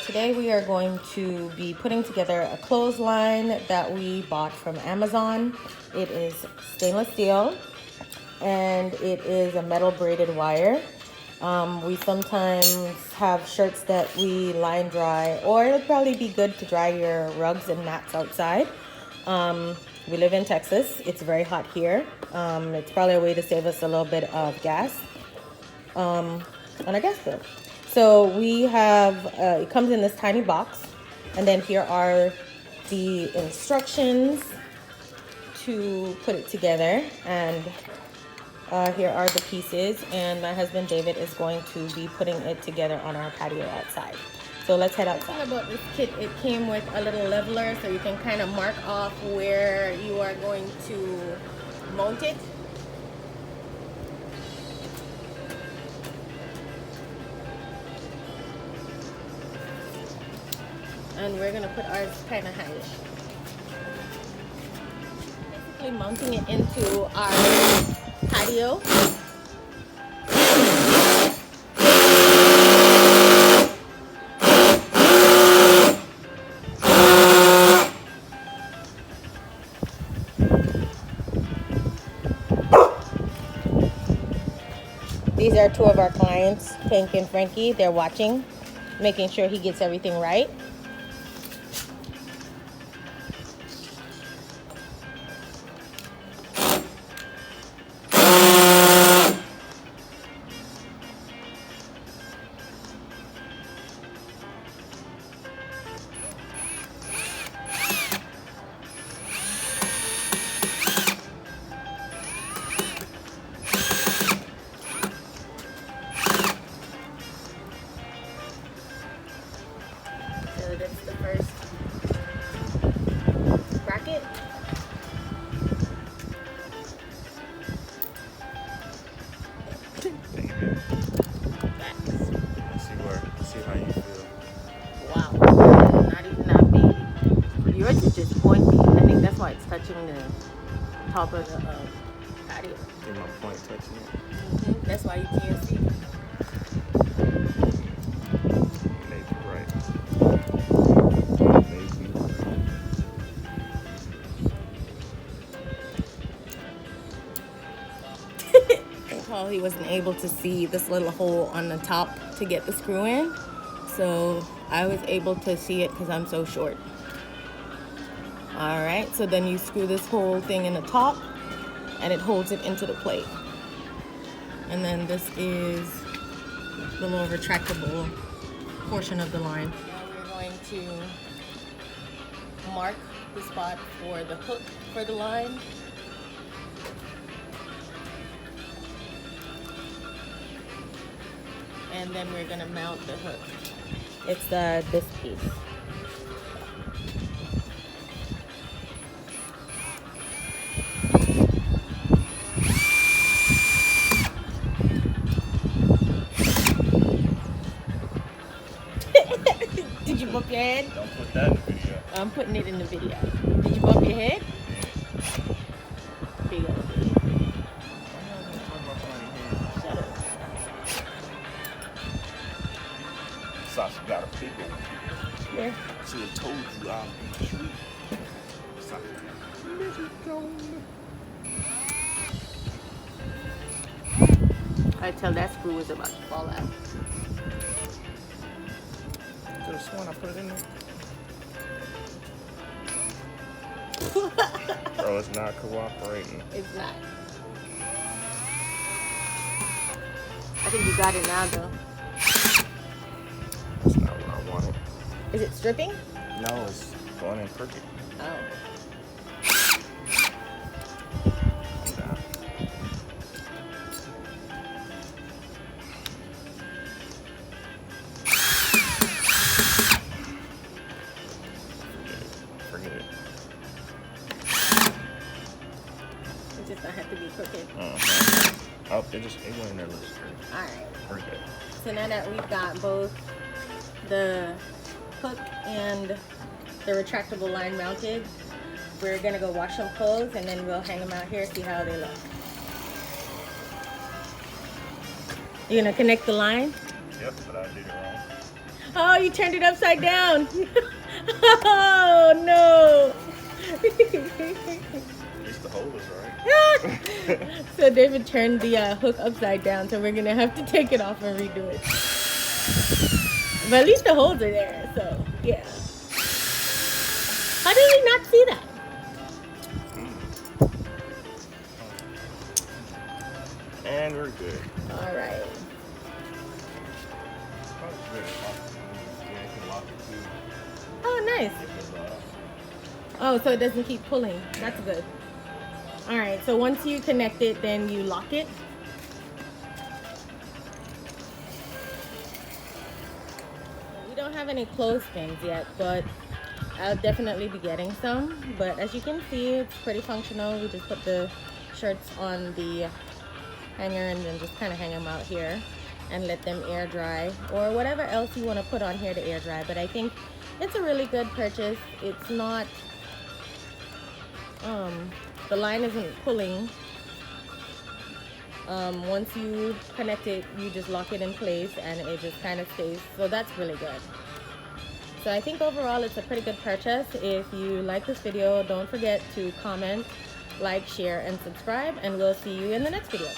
today we are going to be putting together a clothesline that we bought from Amazon. It is stainless steel and it is a metal braided wire. We sometimes have shirts that we line dry, or it'll probably be good to dry your rugs and mats outside. We live in Texas. It's very hot here. It's probably a way to save us a little bit of gas on our gas bill. So we have, it comes in this tiny box, and then here are the instructions to put it together, and here are the pieces, and my husband David is going to be putting it together on our patio outside. So let's head outside. The thing about this kit, it came with a little leveler, so you can kind of mark off where you are going to mount it. And we're gonna put ours kind of high. Basically mounting it into our patio. These are two of our clients, Pink and Frankie. They're watching, making sure he gets everything right. So that's the first bracket. Let's see how you feel. Wow, not even that big. Yours is just pointy. I think that's why it's touching the top of the patio. Get my point touching it. That's why you can't see. Maybe right. Maybe. Paul, he wasn't able to see this little hole on the top to get the screw in, so I was able to see it because I'm so short. All right, so then you screw this whole thing in the top and it holds it into the plate. And then this is the little retractable portion of the line. Now we're going to mark the spot for the hook for the line. And then we're gonna mount the hook. It's this piece. Did you bump your head? Don't put that in the video. I'm putting it in the video. Did you bump your head? Here you go. Shut up. Sasha got a pickle. Where? She have told you I'll be the truth. Sasha. I tell that screw was about to fall out. Could have sworn I put it in there. Bro, it's not cooperating. It's not. I think you got it now, though. That's not what I wanted. Is it stripping? No, it's going in crooked. Oh. I'm down. Forget it. It just don't have to be crooked. Oh, it went in there looks straight. Alright. We're good. So now that we've got both the hook and the retractable line mounted, we're gonna go wash some clothes and then we'll hang them out here, see how they look. You're gonna connect the line? Yep, but I did it wrong. Oh, you turned it upside down. Oh, no. At least the hole is right. So David turned the hook upside down, so we're going to have to take it off and redo it. But at least the holes are there, so yeah. How did we not see that? And we're good. All right. Oh, nice. Oh, so it doesn't keep pulling. That's good. All right, so once you connect it, then you lock it. We don't have any clothespins yet, but I'll definitely be getting some. But as you can see, it's pretty functional. We just put the shirts on the hanger and then just kind of hang them out here and let them air dry, or whatever else you want to put on here to air dry. But I think it's a really good purchase. It's not the line isn't pulling. Once you connect it, you just lock it in place and it just kind of stays. So that's really good. So I think overall it's a pretty good purchase. If you like this video, don't forget to comment, like, share, and subscribe, and we'll see you in the next video.